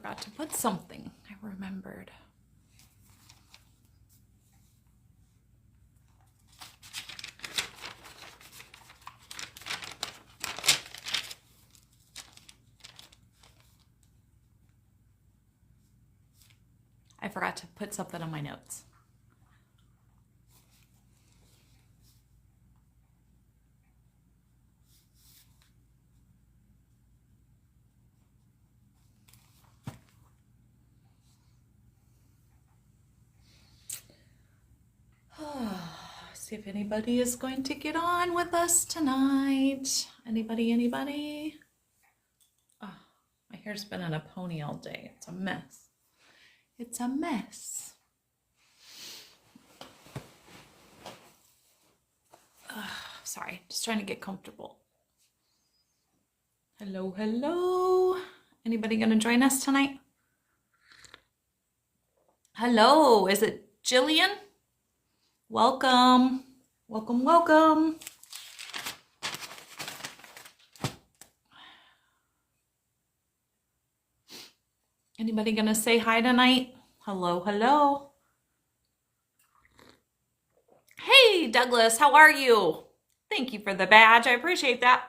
forgot to put something. I remembered. I forgot to put something on my notes. See if anybody is going to get on with us tonight. Anybody? Oh, my hair's been in a pony all day. It's a mess. It's a mess. Sorry, just trying to get comfortable. Hello. Anybody gonna join us tonight? Hello, is it Jillian? Welcome. Anybody gonna say hi tonight? Hello. Hey, Douglas, how are you? Thank you for the badge. I appreciate that.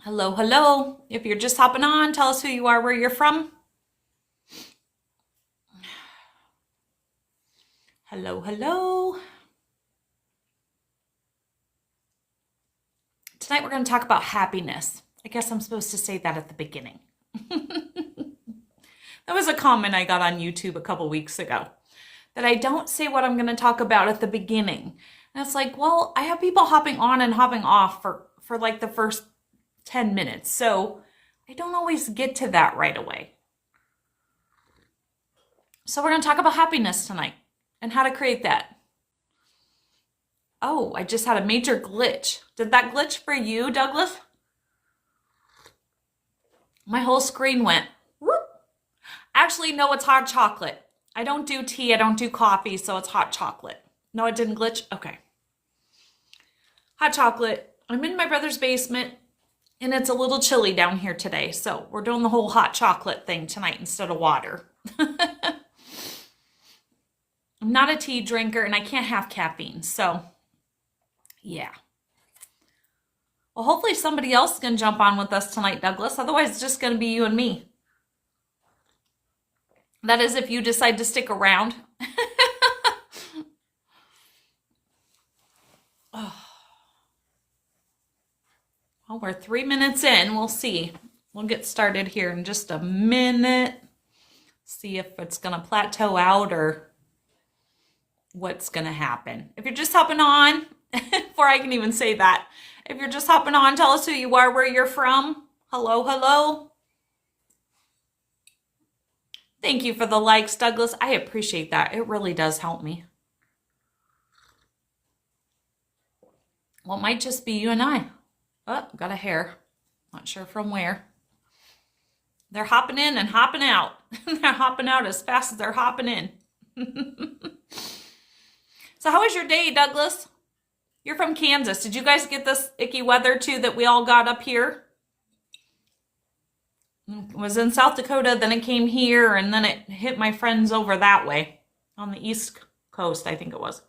Hello. If you're just hopping on, tell us who you are, where you're from. Hello. Tonight we're going to talk about happiness. I guess I'm supposed to say that at the beginning. That was a comment I got on YouTube a couple weeks ago, that I don't say what I'm going to talk about at the beginning. And it's like, well, I have people hopping on and hopping off for like the first 10 minutes. So I don't always get to that right away. So we're going to talk about happiness tonight and how to create that. Oh, I just had a major glitch. Did that glitch for you, Douglas? My whole screen went whoop. Actually, no, it's hot chocolate. I don't do tea, I don't do coffee, so it's hot chocolate. No, it didn't glitch? Okay. Hot chocolate. I'm in my brother's basement, and it's a little chilly down here today, so we're doing the whole hot chocolate thing tonight instead of water. I'm not a tea drinker, and I can't have caffeine, so yeah. Well, hopefully somebody else can jump on with us tonight, Douglas. Otherwise, it's just going to be you and me. That is if you decide to stick around. Oh. Well, we're 3 minutes in. We'll see. We'll get started here in just a minute. See if it's going to plateau out or what's going to happen. If you're just hopping on, before I can even say that, if you're just hopping on, tell us who you are, where you're from. Hello. Thank you for the likes, Douglas. I appreciate that. It really does help me. Well, it might just be you and I. Oh, got a hair. Not sure from where. They're hopping in and hopping out. They're hopping out as fast as they're hopping in. So how was your day, Douglas? You're from Kansas. Did you guys get this icky weather too that we all got up here? It was in South Dakota, then it came here, and then it hit my friends over that way on the East Coast, I think it was.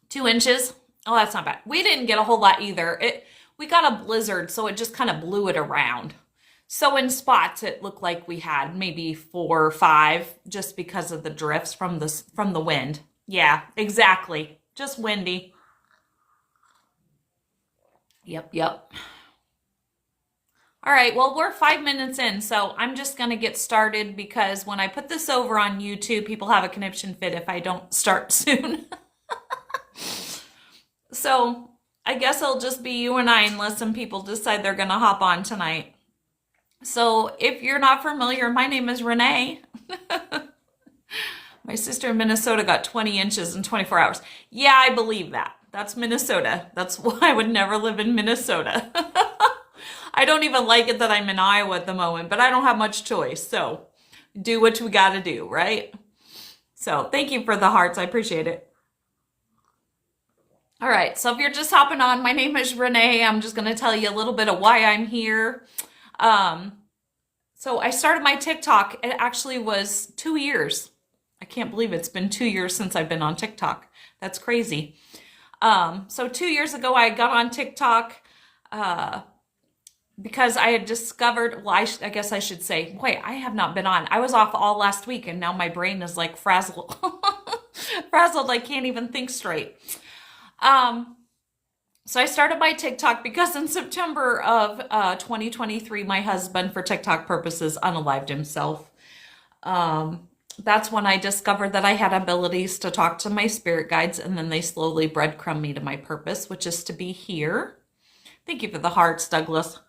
2 inches. Oh, that's not bad. We didn't get a whole lot either. We got a blizzard, so it just kind of blew it around. So in spots, it looked like we had maybe 4 or 5 just because of the drifts from the wind. Yeah, exactly. Just windy. Yep. All right, well, we're 5 minutes in, so I'm just going to get started because when I put this over on YouTube, people have a conniption fit if I don't start soon. So I guess it'll just be you and I unless some people decide they're going to hop on tonight. So if you're not familiar, my name is Renee. My sister in Minnesota got 20 inches in 24 hours. Yeah, I believe that. That's Minnesota. That's why I would never live in Minnesota. I don't even like it that I'm in Iowa at the moment, but I don't have much choice. So do what we got to do, right? So thank you for the hearts. I appreciate it. All right, so if you're just hopping on, my name is Renee. I'm just going to tell you a little bit of why I'm here. So I started my TikTok. It actually was 2 years. I can't believe it's been 2 years since I've been on TikTok. That's crazy. So 2 years ago, I got on TikTok because I had discovered, well, I guess I should say, wait, I have not been on. I was off all last week, and now my brain is like frazzled. Frazzled, I can't even think straight. So I started my TikTok because in September of 2023, my husband, for TikTok purposes, unalived himself. That's when I discovered that I had abilities to talk to my spirit guides, and then they slowly breadcrumb me to my purpose, which is to be here. Thank you for the hearts, Douglas.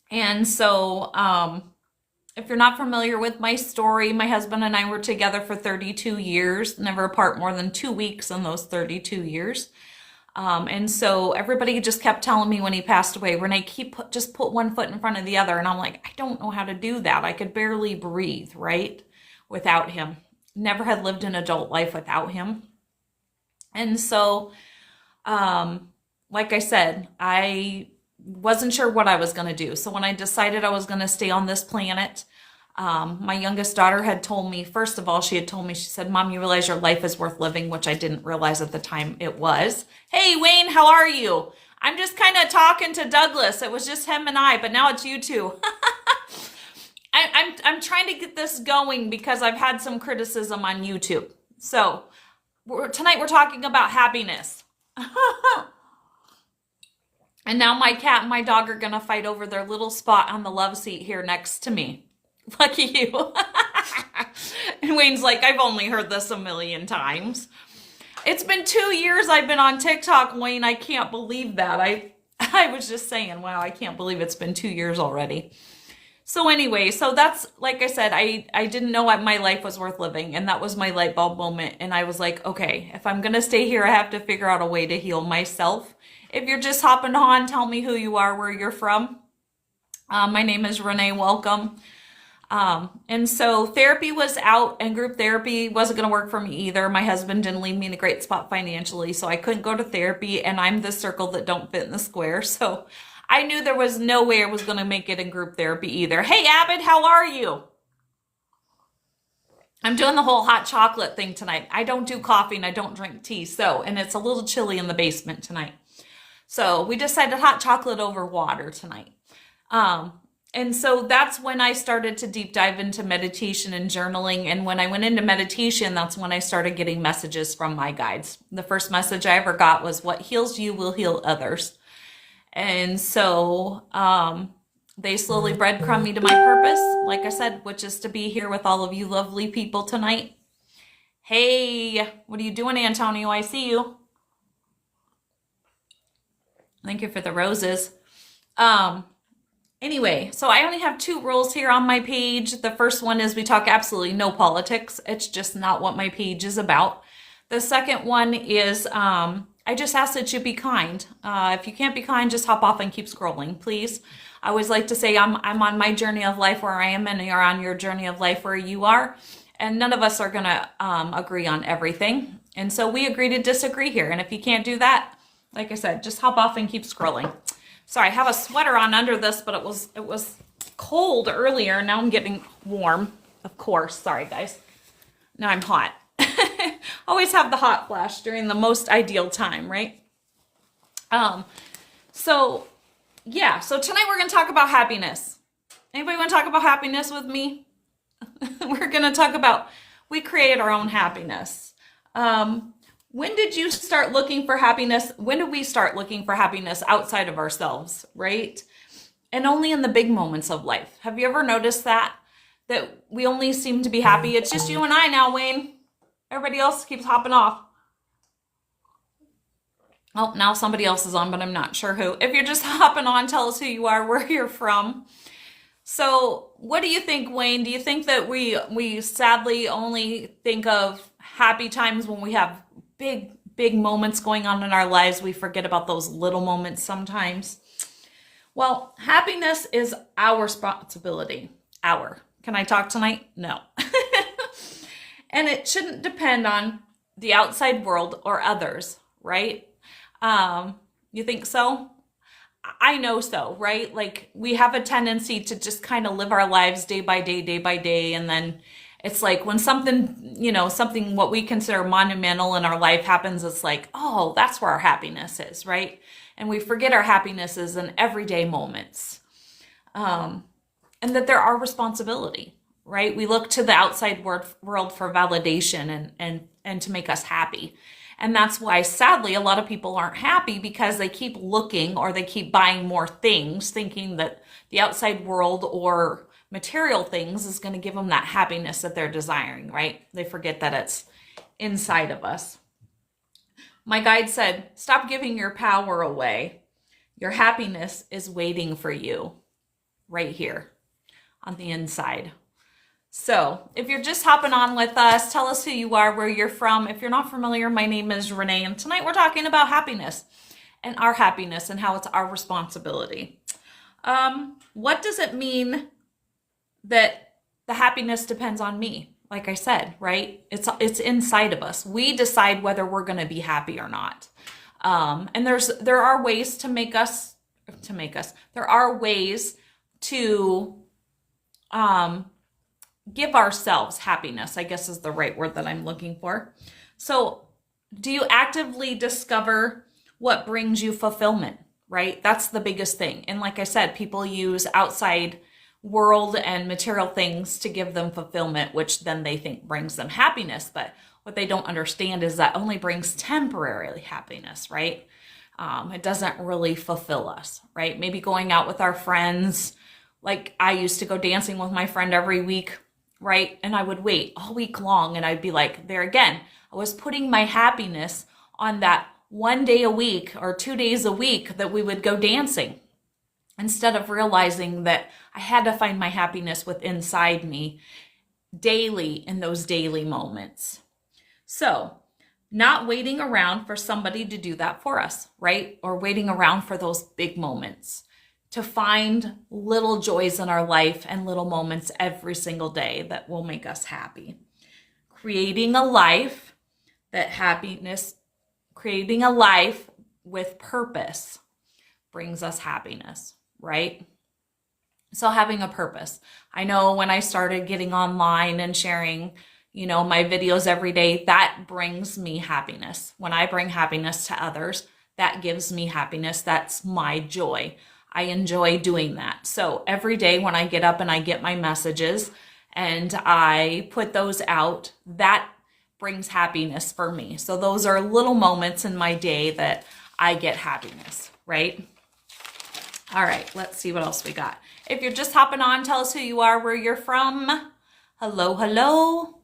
And so, if you're not familiar with my story, my husband and I were together for 32 years, never apart more than 2 weeks in those 32 years. And so everybody just kept telling me when he passed away, Renee, just put one foot in front of the other. And I'm like, I don't know how to do that. I could barely breathe, right? Without him. Never had lived an adult life without him. And so, like I said, I wasn't sure what I was going to do. So when I decided I was going to stay on this planet, my youngest daughter had told me, first of all, she said, Mom, you realize your life is worth living, which I didn't realize at the time it was. Hey, Wayne, how are you? I'm just kind of talking to Douglas. It was just him and I, but now it's you two. I'm trying to get this going because I've had some criticism on YouTube. So tonight we're talking about happiness. And now my cat and my dog are going to fight over their little spot on the love seat here next to me. Lucky you. And Wayne's like, I've only heard this a million times. It's been 2 years I've been on TikTok, Wayne. I can't believe that. I was just saying, wow, I can't believe it's been 2 years already. So anyway, so that's, like I said, I didn't know what my life was worth living. And that was my light bulb moment. And I was like, okay, if I'm going to stay here, I have to figure out a way to heal myself. If you're just hopping on, tell me who you are, where you're from. My name is Renee. Welcome. And so therapy was out, and group therapy wasn't going to work for me either. My husband didn't leave me in a great spot financially, so I couldn't go to therapy, and I'm the circle that don't fit in the square. So I knew there was no way I was going to make it in group therapy either. Hey, Abbott, how are you? I'm doing the whole hot chocolate thing tonight. I don't do coffee and I don't drink tea. And it's a little chilly in the basement tonight. So we decided hot chocolate over water tonight. And so that's when I started to deep dive into meditation and journaling. And when I went into meditation, that's when I started getting messages from my guides. The first message I ever got was, what heals you will heal others. And so they slowly breadcrumb me to my purpose, like I said, which is to be here with all of you lovely people tonight. Hey, what are you doing, Antonio? I see you. Thank you for the roses. Anyway, so I only have 2 rules here on my page. The first one is we talk absolutely no politics. It's just not what my page is about. The second one is I just ask that you be kind. If you can't be kind, just hop off and keep scrolling, please. I always like to say I'm on my journey of life where I am, and you're on your journey of life where you are. And none of us are going to agree on everything. And so we agree to disagree here. And if you can't do that, like I said, just hop off and keep scrolling. Sorry, I have a sweater on under this, but it was cold earlier. Now I'm getting warm, of course. Sorry, guys. Now I'm hot. Always have the hot flash during the most ideal time, right? So tonight we're going to talk about happiness. Anybody want to talk about happiness with me? We're going to talk about, we create our own happiness. When did you start looking for happiness? When did we start looking for happiness outside of ourselves, right? And only in the big moments of life. Have you ever noticed that? That we only seem to be happy? It's just you and I now, Wayne. Everybody else keeps hopping off. Oh, now somebody else is on, but I'm not sure who. If you're just hopping on, tell us who you are, where you're from. So what do you think, Wayne? Do you think that we sadly only think of happy times when we have big moments going on in our lives? We forget about those little moments sometimes. Well, happiness is our responsibility. Can I talk tonight? No. And it shouldn't depend on the outside world or others, right? You think so? I know so, right? Like we have a tendency to just kind of live our lives day by day. And then it's like when something, something what we consider monumental in our life happens, it's like, oh, that's where our happiness is, right? And we forget our happiness is in everyday moments. And that there are responsibility, right? We look to the outside world for validation and to make us happy. And that's why, sadly, a lot of people aren't happy because they keep looking or they keep buying more things, thinking that the outside world or material things is going to give them that happiness that they're desiring, right? They forget that it's inside of us. My guide said, stop giving your power away. Your happiness is waiting for you right here on the inside. So if you're just hopping on with us, tell us who you are, where you're from. If you're not familiar, my name is Renee, and tonight we're talking about happiness and how it's our responsibility. What does it mean that the happiness depends on me? Like I said, right? It's inside of us. We decide whether we're going to be happy or not. And there are ways there are ways to give ourselves happiness, I guess is the right word that I'm looking for. So do you actively discover what brings you fulfillment, right? That's the biggest thing. And like I said, people use outside world and material things to give them fulfillment, which then they think brings them happiness. But what they don't understand is that only brings temporary happiness, right? It doesn't really fulfill us, right? Maybe going out with our friends. Like I used to go dancing with my friend every week, right? And I would wait all week long and I'd be like, there again, I was putting my happiness on that 1 day a week or 2 days a week that we would go dancing, instead of realizing that I had to find my happiness within inside me daily in those daily moments. So not waiting around for somebody to do that for us, right? Or waiting around for those big moments. To find little joys in our life and little moments every single day that will make us happy. Creating a life with purpose brings us happiness, right? So having a purpose. I know when I started getting online and sharing, my videos every day, that brings me happiness. When I bring happiness to others, that gives me happiness. That's my joy. I enjoy doing that. So every day when I get up and I get my messages and I put those out, that brings happiness for me. So those are little moments in my day that I get happiness, right? All right, let's see what else we got. If you're just hopping on, tell us who you are, where you're from. Hello.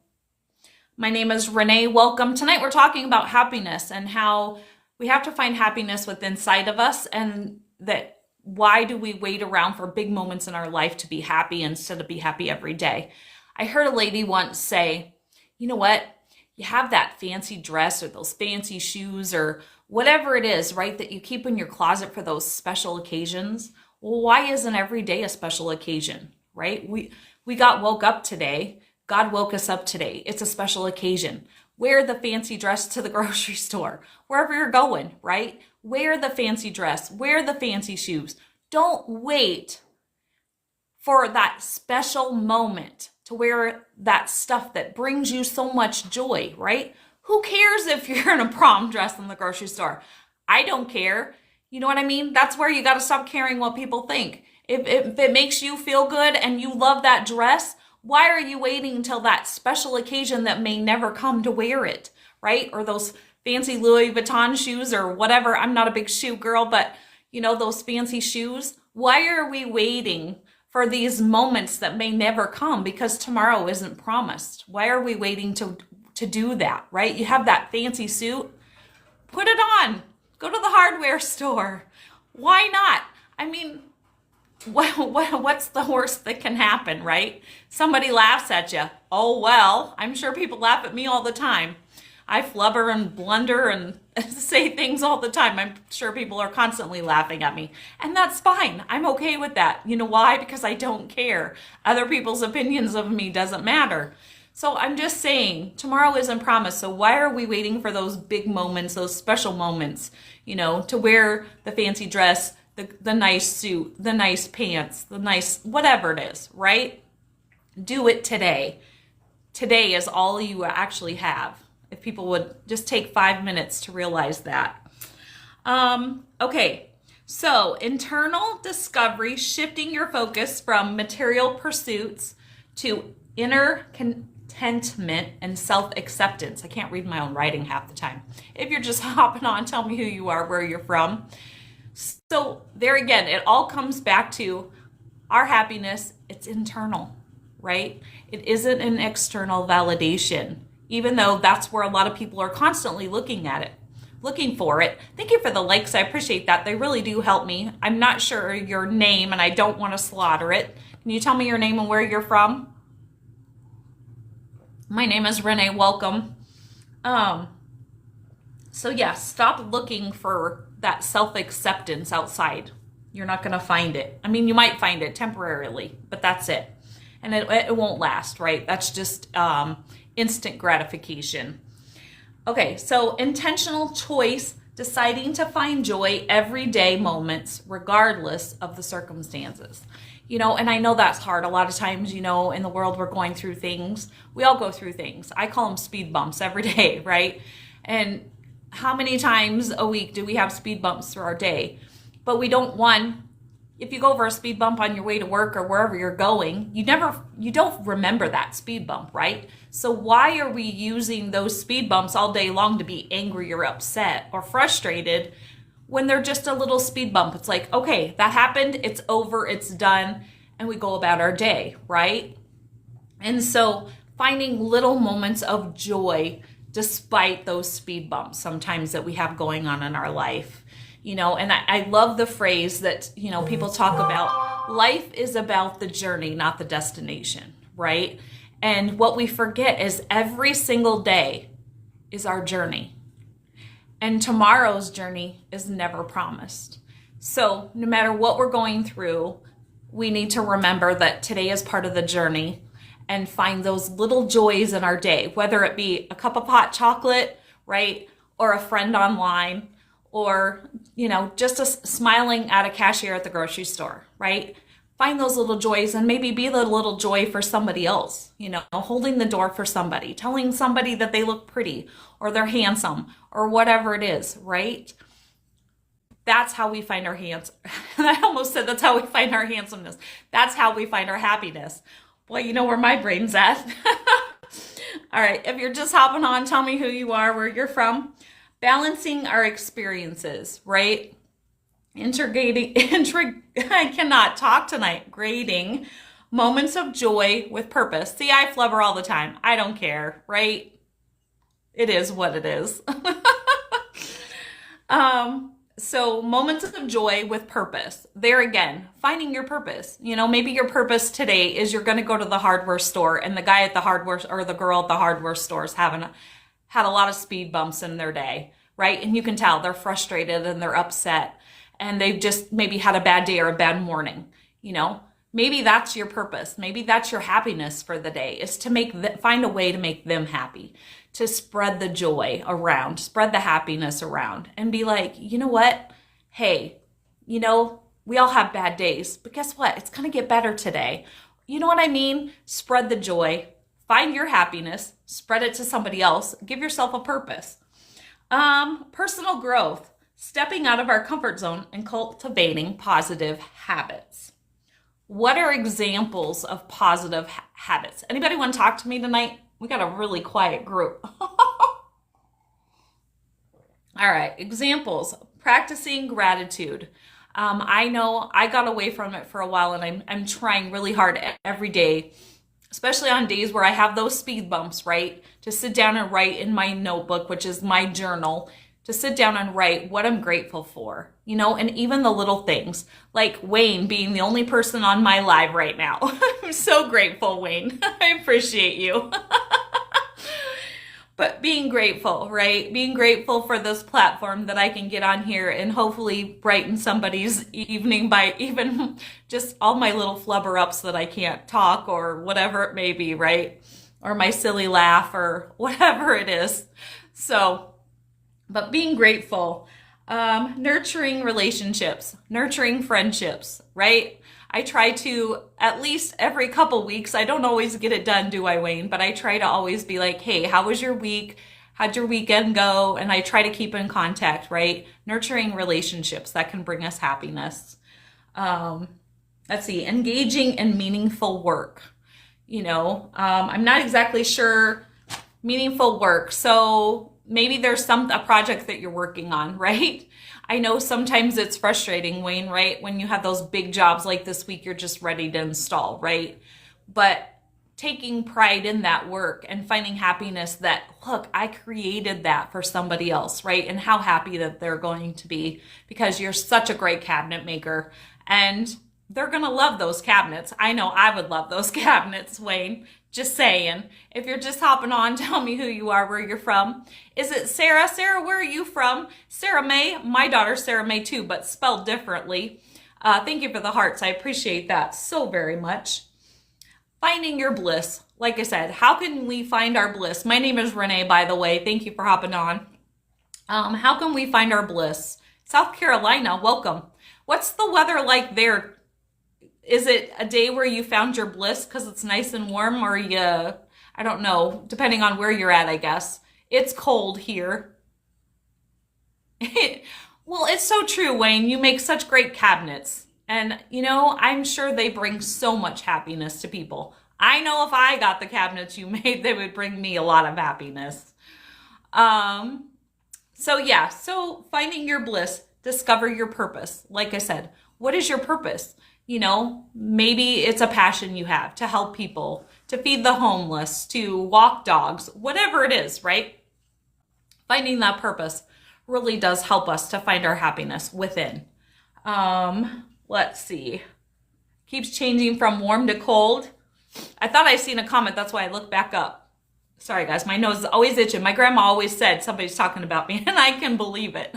My name is Renee. Welcome. Tonight we're talking about happiness and how we have to find happiness within inside of us, and that why do we wait around for big moments in our life to be happy instead of be happy every day? I heard a lady once say, you know what? You have that fancy dress or those fancy shoes or whatever it is, right, that you keep in your closet for those special occasions. Well, why isn't every day a special occasion, right? We got woke up today. God woke us up today. It's a special occasion. Wear the fancy dress to the grocery store, wherever you're going, right? Wear the fancy dress, wear the fancy shoes. Don't wait for that special moment to wear that stuff that brings you so much joy, right? Who cares if you're in a prom dress in the grocery store? I don't care. You know what I mean? That's where you got to stop caring what people think. If it makes you feel good and you love that dress, why are you waiting until that special occasion that may never come to wear it, right? Or those fancy Louis Vuitton shoes or whatever. I'm not a big shoe girl, but those fancy shoes. Why are we waiting for these moments that may never come, because tomorrow isn't promised? Why are we waiting to do that, right? You have that fancy suit, put it on, go to the hardware store. Why not? I mean, what's the worst that can happen, right? Somebody laughs at you. Oh, well, I'm sure people laugh at me all the time. I flubber and blunder and say things all the time. I'm sure people are constantly laughing at me. And that's fine. I'm okay with that. You know why? Because I don't care. Other people's opinions of me doesn't matter. So I'm just saying, tomorrow isn't promised. So why are we waiting for those big moments, those special moments, to wear the fancy dress, the nice suit, the nice pants, the nice whatever it is, right? Do it today. Today is all you actually have. If people would just take 5 minutes to realize that. Okay, so internal discovery, shifting your focus from material pursuits to inner contentment and self-acceptance. I can't read my own writing half the time. If you're just hopping on, tell me who you are, where you're from. So there again, it all comes back to our happiness. It's internal, right? It isn't an external validation, even though that's where a lot of people are constantly looking for it. Thank you for the likes. I appreciate that. They really do help me. I'm not sure your name and I don't want to slaughter it. Can you tell me your name and where you're from? My name is Renee. Welcome. So yeah, stop looking for that self-acceptance outside. You're not going to find it. I mean, you might find it temporarily, but that's it. And it won't last, right? That's just instant gratification. Okay, so intentional choice, deciding to find joy everyday moments, regardless of the circumstances. And I know that's hard. A lot of times, in the world we're going through things. We all go through things. I call them speed bumps every day, right? And how many times a week do we have speed bumps through our day? But we don't if you go over a speed bump on your way to work or wherever you're going, you don't remember that speed bump, right? So why are we using those speed bumps all day long to be angry or upset or frustrated when they're just a little speed bump? It's like, okay, that happened, it's over, it's done, and we go about our day, right? And so finding little moments of joy despite those speed bumps sometimes that we have going on in our life. And I love the phrase that, people talk about. Life is about the journey, not the destination, right? And what we forget is every single day is our journey. And tomorrow's journey is never promised. So no matter what we're going through, we need to remember that today is part of the journey and find those little joys in our day, whether it be a cup of hot chocolate, right? Or a friend online, or, just smiling at a cashier at the grocery store, right? Find those little joys and maybe be the little joy for somebody else, holding the door for somebody, telling somebody that they look pretty or they're handsome or whatever it is, right? That's how we find our I almost said that's how we find our handsomeness. That's how we find our happiness. Well, you know where my brain's at. All right, if you're just hopping on, tell me who you are, where you're from. Balancing our experiences, right? I cannot talk tonight. Grading moments of joy with purpose. See, I flubber all the time. I don't care, right? It is what it is. So moments of joy with purpose. There again, finding your purpose. Maybe your purpose today is you're going to go to the hardware store and the guy at the hardware or the girl at the hardware store is had a lot of speed bumps in their day, right? And you can tell they're frustrated and they're upset and they've just maybe had a bad day or a bad morning. Maybe that's your purpose. Maybe that's your happiness for the day, is to find a way to make them happy, to spread the joy around, spread the happiness around and be like, you know what? Hey, we all have bad days, but guess what? It's going to get better today. You know what I mean? Spread the joy. Find your happiness, spread it to somebody else, give yourself a purpose. Personal growth, stepping out of our comfort zone and cultivating positive habits. What are examples of positive habits? Anybody want to talk to me tonight? We got a really quiet group. All right, examples. Practicing gratitude. I know I got away from it for a while and I'm trying really hard every day, especially on days where I have those speed bumps, right? To sit down and write in my notebook, which is my journal, to sit down and write what I'm grateful for, and even the little things, like Wayne being the only person on my live right now. I'm so grateful, Wayne. I appreciate you. But being grateful, right? Being grateful for this platform that I can get on here and hopefully brighten somebody's evening by even just all my little flubber ups that I can't talk or whatever it may be, right? or my silly laugh or whatever it is. So, but being grateful, nurturing relationships, nurturing friendships, right? I try to at least every couple weeks. I don't always get it done, do I, Wayne? But I try to always be like, hey, how was your week? How'd your weekend go? And I try to keep in contact, right? Nurturing relationships that can bring us happiness. Let's see, engaging in meaningful work. I'm not exactly sure meaningful work. So maybe there's a project that you're working on, right? I know sometimes it's frustrating, Wayne, right? When you have those big jobs like this week, you're just ready to install, right? But taking pride in that work and finding happiness that, look, I created that for somebody else, right? And how happy that they're going to be because you're such a great cabinet maker and they're going to love those cabinets. I know I would love those cabinets, Wayne. Just saying. If you're just hopping on, tell me who you are, where you're from. Is it Sarah? Sarah, where are you from? Sarah May. My daughter's Sarah May too, but spelled differently. Thank you for the hearts. I appreciate that so very much. Finding your bliss. Like I said, how can we find our bliss? My name is Renee, by the way. Thank you for hopping on. How can we find our bliss? South Carolina, welcome. What's the weather like there? Is it a day where you found your bliss because it's nice and warm, or I don't know, depending on where you're at, I guess. It's cold here. Well, it's so true, Wayne. You make such great cabinets. And, I'm sure they bring so much happiness to people. I know if I got the cabinets you made, they would bring me a lot of happiness. So finding your bliss, discover your purpose. Like I said, what is your purpose? Maybe it's a passion you have to help people, to feed the homeless, to walk dogs, whatever it is, right? Finding that purpose really does help us to find our happiness within. Let's see. Keeps changing from warm to cold. I thought I seen a comment. That's why I looked back up. Sorry, guys. My nose is always itching. My grandma always said somebody's talking about me, and I can believe it.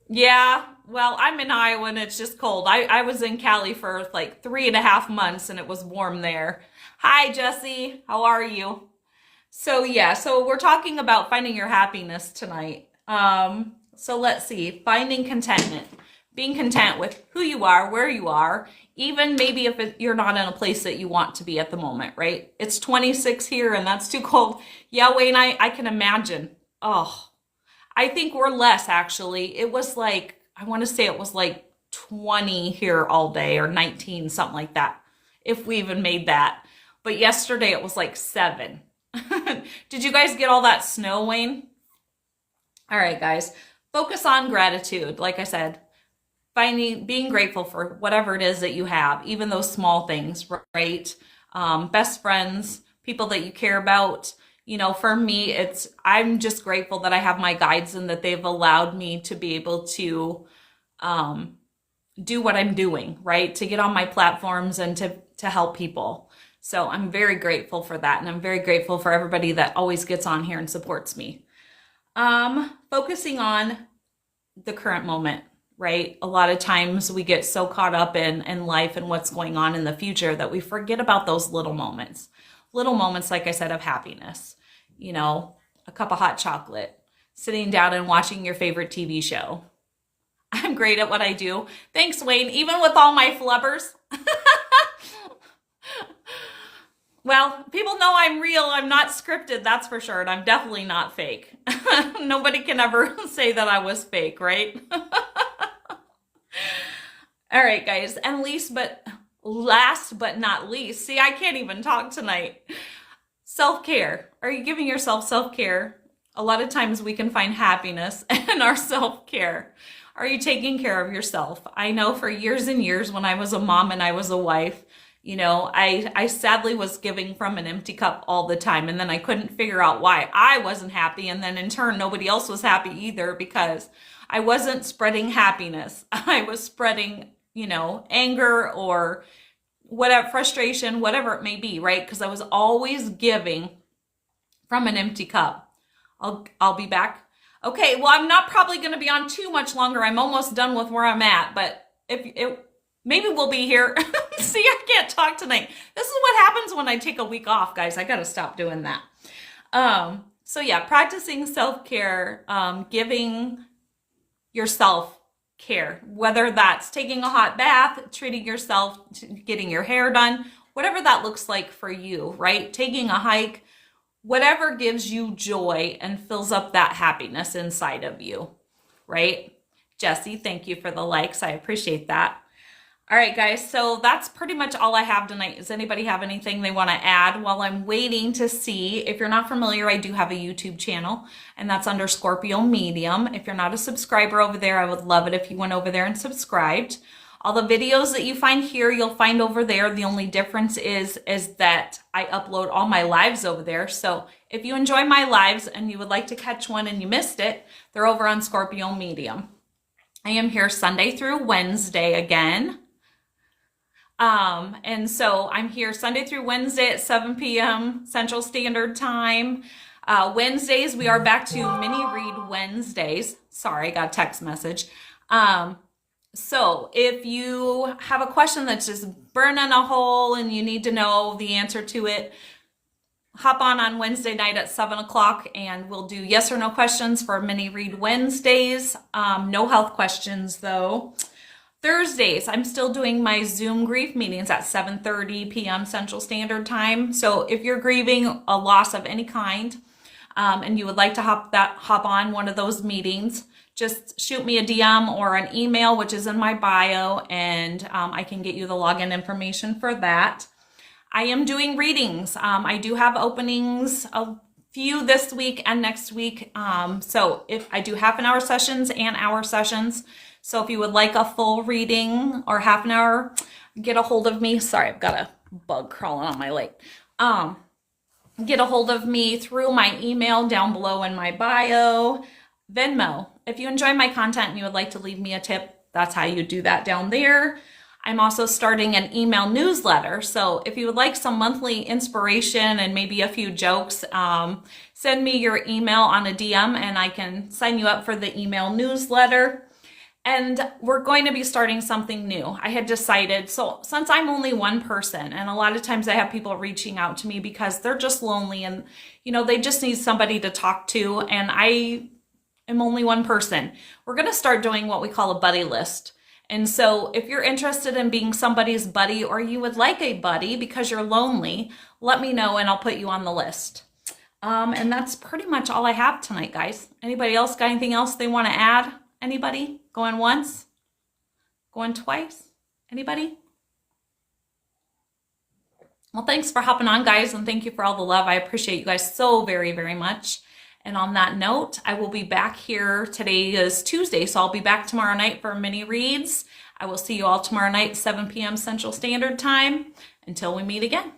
Yeah. Well, I'm in Iowa and it's just cold. I was in Cali for like 3.5 months and it was warm there. Hi, Jesse. How are you? So we're talking about finding your happiness tonight. So let's see. Finding contentment. Being content with who you are, where you are, even maybe if you're not in a place that you want to be at the moment, right? It's 26 here and that's too cold. Yeah, Wayne, I can imagine. Oh, I think we're less actually. It was like, I want to say it was like 20 here all day or 19, something like that, if we even made that. But yesterday it was like 7. Did you guys get all that snow, Wayne? All right, guys, focus on gratitude. Like I said, being grateful for whatever it is that you have, even those small things, right? Best friends, people that you care about. For me, I'm just grateful that I have my guides and that they've allowed me to be able to do what I'm doing, right? To get on my platforms and to help people. So I'm very grateful for that. And I'm very grateful for everybody that always gets on here and supports me. Focusing on the current moment, right? A lot of times we get so caught up in life and what's going on in the future that we forget about those little moments. Little moments, like I said, of happiness. A cup of hot chocolate, sitting down and watching your favorite TV show. I'm great at what I do. Thanks, Wayne, even with all my flubbers. Well, people know I'm real. I'm not scripted, that's for sure. And I'm definitely not fake. Nobody can ever say that I was fake, right? All right, guys. And last but not least, see, I can't even talk tonight. Self-care. Are you giving yourself self-care? A lot of times we can find happiness in our self-care. Are you taking care of yourself? I know for years and years when I was a mom and I was a wife, I sadly was giving from an empty cup all the time. And then I couldn't figure out why I wasn't happy. And then in turn, nobody else was happy either because I wasn't spreading happiness. I was spreading, anger or whatever, frustration, whatever it may be, right? Because I was always giving from an empty cup. I'll be back. Okay, well, I'm not probably going to be on too much longer. I'm almost done with where I'm at, but maybe we'll be here. See, I can't talk tonight. This is what happens when I take a week off, guys. I got to stop doing that. So yeah, practicing self-care, giving yourself care, whether that's taking a hot bath, treating yourself, getting your hair done, whatever that looks like for you, right? Taking a hike, whatever gives you joy and fills up that happiness inside of you, right? Jesse, thank you for the likes. I appreciate that. All right, guys, so that's pretty much all I have tonight. Does anybody have anything they want to add while I'm waiting to see? If you're not familiar, I do have a YouTube channel, and that's under Scorpio Medium. If you're not a subscriber over there, I would love it if you went over there and subscribed. All the videos that you find here, you'll find over there. The only difference is that I upload all my lives over there. So if you enjoy my lives and you would like to catch one and you missed it, they're over on Scorpio Medium. I am here Sunday through Wednesday again. And so I'm here Sunday through Wednesday at 7 p.m. Central Standard Time. Wednesdays, we are back to mini read Wednesdays. Sorry, I got a text message. So if you have a question that's just burning a hole and you need to know the answer to it, hop on Wednesday night at 7 o'clock and we'll do yes or no questions for mini read Wednesdays. No health questions though. Thursdays, I'm still doing my Zoom grief meetings at 7:30 p.m. Central Standard Time. So if you're grieving a loss of any kind and you would like to hop on one of those meetings, just shoot me a DM or an email, which is in my bio, and I can get you the login information for that. I am doing readings. I do have openings, a few this week and next week. So if I do half an hour sessions and hour sessions, so if you would like a full reading or half an hour, get a hold of me. Sorry, I've got a bug crawling on my leg. Get a hold of me through my email down below in my bio. Venmo. If you enjoy my content and you would like to leave me a tip, that's how you do that down there. I'm also starting an email newsletter. So if you would like some monthly inspiration and maybe a few jokes, send me your email on a DM and I can sign you up for the email newsletter. And we're going to be starting something new. I had decided, so since I'm only one person, and a lot of times I have people reaching out to me because they're just lonely and, you know, they just need somebody to talk to, and I am only one person. We're going to start doing what we call a buddy list. And so if you're interested in being somebody's buddy, or you would like a buddy because you're lonely, let me know and I'll put you on the list. And that's pretty much all I have tonight, guys. Anybody else got anything else they want to add? Anybody? Going once? Going twice? Anybody? Well, thanks for hopping on, guys, and thank you for all the love. I appreciate you guys so very, very much. And on that note, I will be back here. Today is Tuesday, so I'll be back tomorrow night for mini reads. I will see you all tomorrow night, 7 p.m. Central Standard Time. Until we meet again.